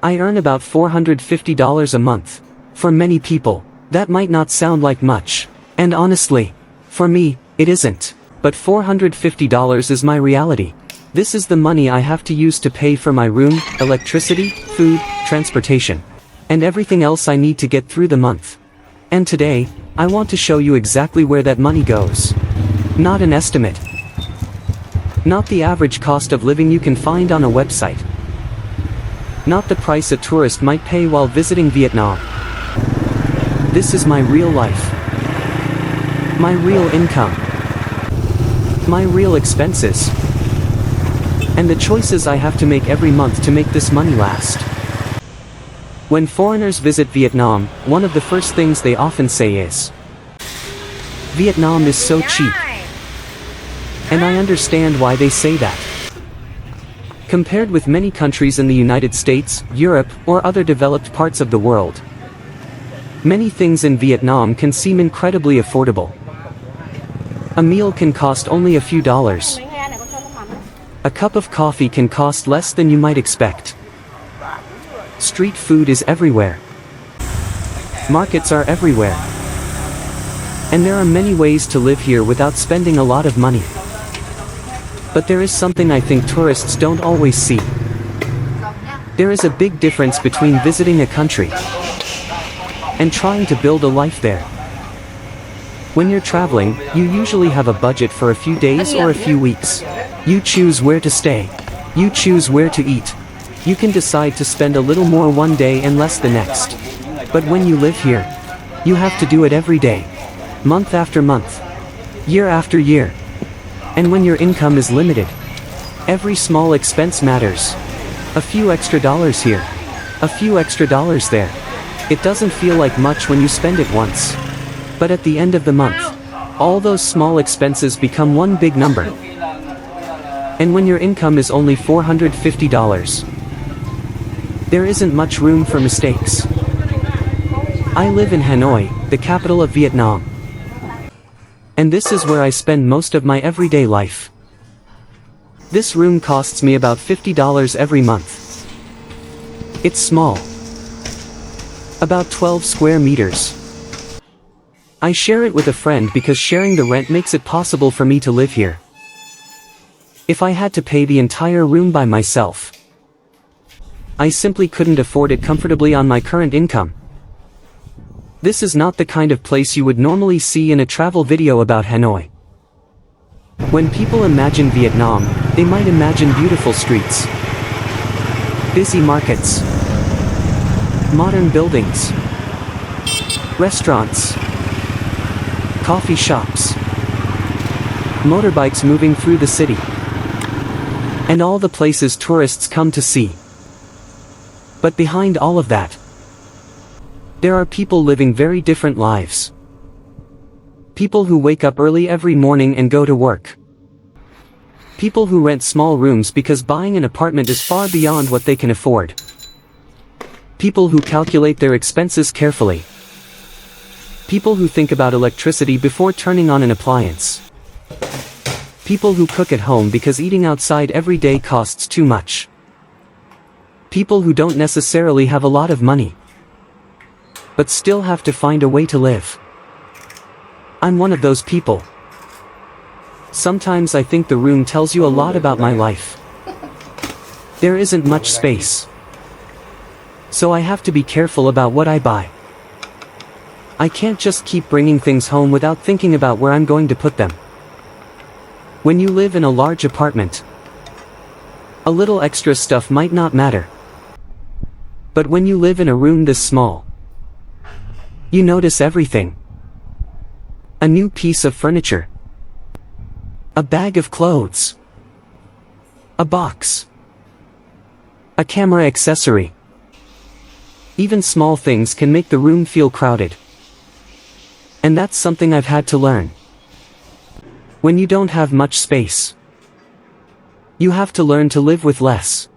I earn about $450 a month. For many people, that might not sound like much. And honestly, for me, it isn't. But $450 is my reality. This is the money I have to use to pay for my room, electricity, food, transportation, and everything else I need to get through the month. And today, I want to show you exactly where that money goes. Not an estimate. Not the average cost of living you can find on a website. Not the price a tourist might pay while visiting Vietnam. This is my real life. My real income. My real expenses. And the choices I have to make every month to make this money last. When foreigners visit Vietnam, one of the first things they often say is, "Vietnam is so cheap." And I understand why they say that. Compared with many countries in the United States, Europe, or other developed parts of the world, many things in Vietnam can seem incredibly affordable. A meal can cost only a few dollars. A cup of coffee can cost less than you might expect. Street food is everywhere. Markets are everywhere. And there are many ways to live here without spending a lot of money. But there is something I think tourists don't always see. There is a big difference between visiting a country and trying to build a life there. When you're traveling, you usually have a budget for a few days or a few weeks. You choose where to stay. You choose where to eat. You can decide to spend a little more one day and less the next. But when you live here, you have to do it every day, month after month, year after year. And when your income is limited, every small expense matters. A few extra dollars here, a few extra dollars there. It doesn't feel like much when you spend it once. But at the end of the month, all those small expenses become one big number. And when your income is only $450, there isn't much room for mistakes. I live in Hanoi, the capital of Vietnam. And this is where I spend most of my everyday life. This room costs me about $50 every month. It's small. About 12 square meters. I share it with a friend because sharing the rent makes it possible for me to live here. If I had to pay the entire room by myself, I simply couldn't afford it comfortably on my current income. This is not the kind of place you would normally see in a travel video about Hanoi. When people imagine Vietnam, they might imagine beautiful streets, busy markets, modern buildings, restaurants, coffee shops, motorbikes moving through the city, and all the places tourists come to see. But behind all of that, there are people living very different lives. People who wake up early every morning and go to work. People who rent small rooms because buying an apartment is far beyond what they can afford. People who calculate their expenses carefully. People who think about electricity before turning on an appliance. People who cook at home because eating outside every day costs too much. People who don't necessarily have a lot of money, but still have to find a way to live. I'm one of those people. Sometimes I think the room tells you a lot about my life. There isn't much space, so I have to be careful about what I buy. I can't just keep bringing things home without thinking about where I'm going to put them. When you live in a large apartment, a little extra stuff might not matter. But when you live in a room this small, you notice everything. A new piece of furniture. A bag of clothes. A box. A camera accessory. Even small things can make the room feel crowded. And that's something I've had to learn. When you don't have much space, you have to learn to live with less.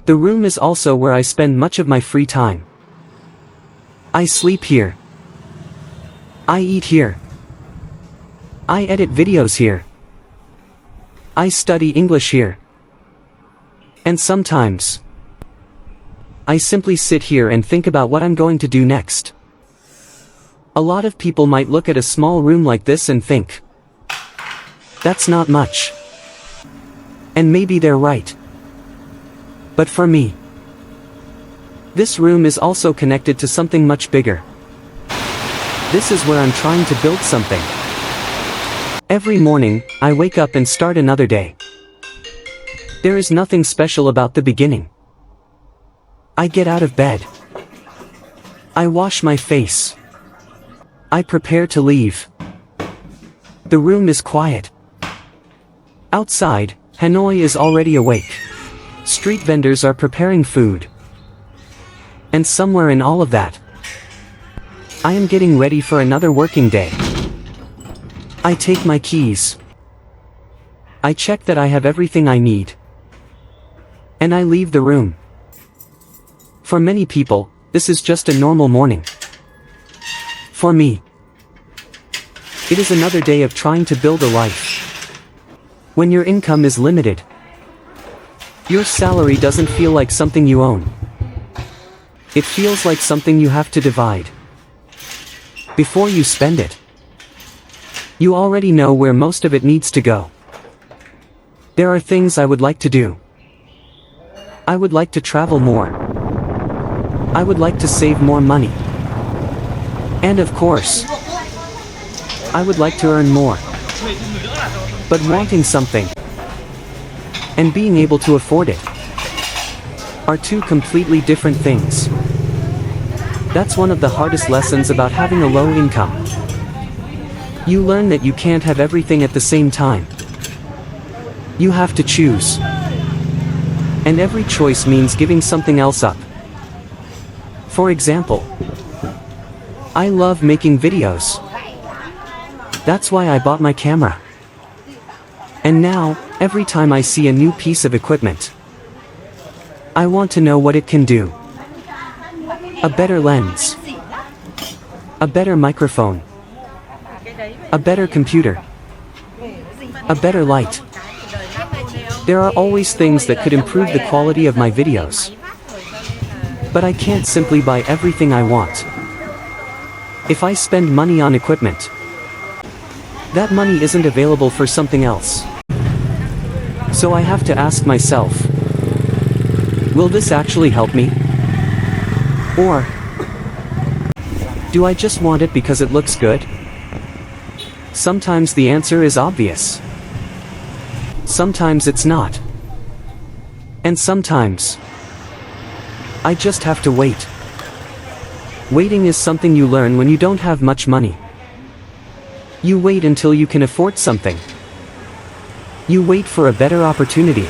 The room is also where I spend much of my free time. I sleep here. I eat here. I edit videos here. I study English here. And sometimes, I simply sit here and think about what I'm going to do next. A lot of people might look at a small room like this and think, that's not much. And maybe they're right. But for me, this room is also connected to something much bigger. This is where I'm trying to build something. Every morning, I wake up and start another day. There is nothing special about the beginning. I get out of bed. I wash my face. I prepare to leave. The room is quiet. Outside, Hanoi is already awake. Street vendors are preparing food. And somewhere in all of that, I am getting ready for another working day. I take my keys. I check that I have everything I need. And I leave the room. For many people, this is just a normal morning. For me, it is another day of trying to build a life. When your income is limited, your salary doesn't feel like something you own. It feels like something you have to divide. Before you spend it, you already know where most of it needs to go. There are things I would like to do. I would like to travel more. I would like to save more money. And of course, I would like to earn more. But wanting something and being able to afford it are two completely different things. That's one of the hardest lessons about having a low income. You learn that you can't have everything at the same time. You have to choose. And every choice means giving something else up. For example, I love making videos. That's why I bought my camera. And now, every time I see a new piece of equipment, I want to know what it can do. A better lens. A better microphone. A better computer. A better light. There are always things that could improve the quality of my videos. But I can't simply buy everything I want. If I spend money on equipment, that money isn't available for something else. So I have to ask myself, will this actually help me? Or do I just want it because it looks good? Sometimes the answer is obvious. Sometimes it's not. And sometimes I just have to wait. Waiting is something you learn when you don't have much money. You wait until you can afford something. You wait for a better opportunity.